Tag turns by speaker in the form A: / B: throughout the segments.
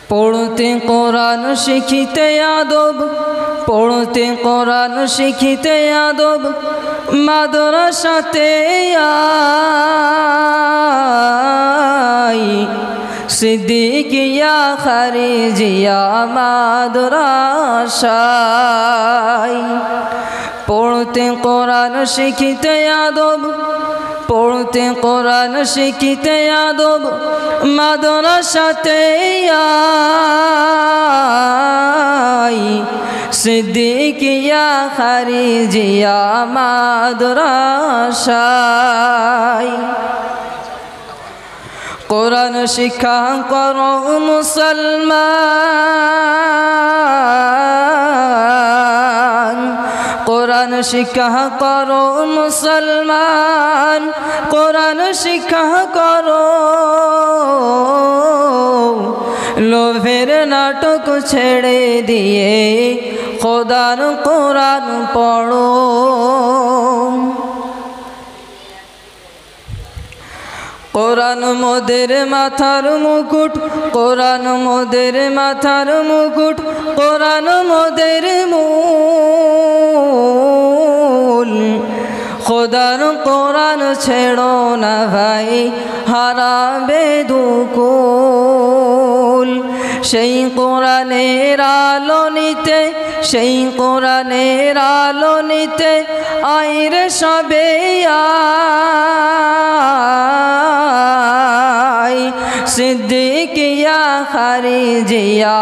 A: পড়তে কোরআন শিখিতে আদব, পড়তে কোরআন শিখিতে আদব, মাদ্রাসাতে আই। সিদ্দিকিয়া খারিজিয়া মাদ্রাসায়। পড়তে কোরআন শিখিতে আদব, পড়তে কোরআন শিখিতে আদব, মাদ্রাসাতে আই। সিদ্দিকিয়া খারিজিয়া মাদ্রাসায়। কোরআন শিক্ষা করো মুসলমান, কোরআন শিক্ষা করো মুসলমান, কোরআন শিক্ষা করো। লোভের নাটক ছেড়ে দিয়ে খোদার কোরআন পড়ো। কোরআন মোদের মাথার মুকুট, কোরআন মোদের মাথার মুকুট, কোরআন মোদের মূল। খোদার কোরআন ছেড়ো না ভাই, হারাবে দুকুল। সেই কোরআনের আলো নিতে, সেই কোরআনের আলো নিতে আইরে সবে আই। সিদ্দিকিয়া খারিজিয়া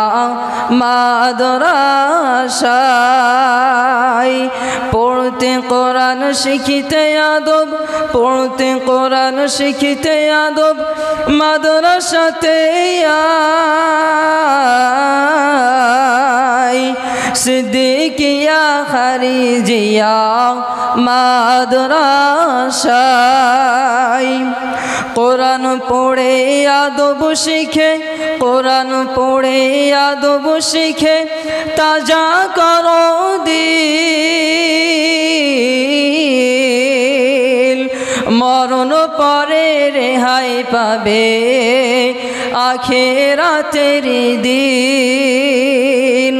A: মাদ্রাসায়। পড়তে কোরআন শিখিতে আদব, পড়তে কোরআন শিখিতে আদব, মাদ্রাসাতে আই। সিদ্দিকিয়া খারিজিয়া মাদ্রাসায়। কোরআন পড়ে আদব শিখে, কোরআন পড়ে আদব শিখে তাজা করো দিল। মরণ পরে রেহাই পাবে আখিরাতের দিন।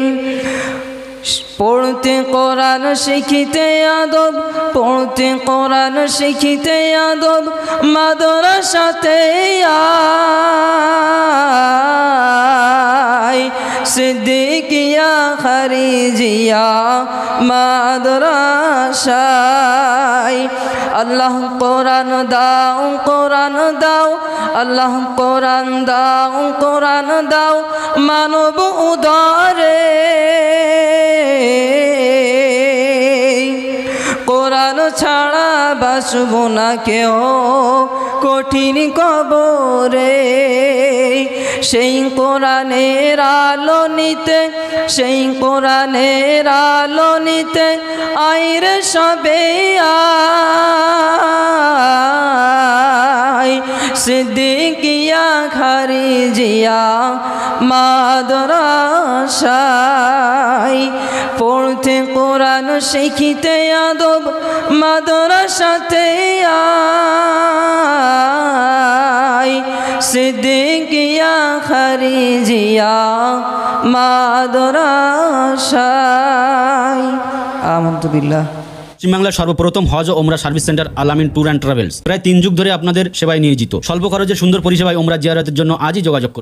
A: পড়তে কোরআন শিখিতে আদব, পড়তে কোরআন শিখিতে আদব, মাদ্রাসাতে আই। সিদ্দিকিয়া খারিজিয়া মাদ্রাসায়। আল্লাহ কোরআন দাও, কোরআন দাও, আল্লাহ কোরআন দাও, কোরআন দাও মানব উদারে। কোরআন ছাড়া বাঁচব না কেউ কঠিন কবরে। সেই কোরআনের আলো নিতে, সেই কোরআনের আলো নিতে আইরে সবে আই। সিদ্দিকিয়া খারিজিয়া মাদ্রাসায়। পড়তে কোরআন শিখিতে আদব, মাদ্রাসাতে আই। সিদ্দিকিয়া খারিজিয়া মাদ্রাসায়। আমানতু বিল্লাহ।
B: পশ্চিম বাংলার সর্বপ্রথম হজ ও ওমরা service centre Al-Amin tour and travels প্রায় 3 যুগ ধরে আপনাদের সেবায় নিয়োজিত। স্বল্প খরচে সুন্দর পরিষেবায় ওমরা জিয়ারতের জন্য আজই যোগাযোগ করুন।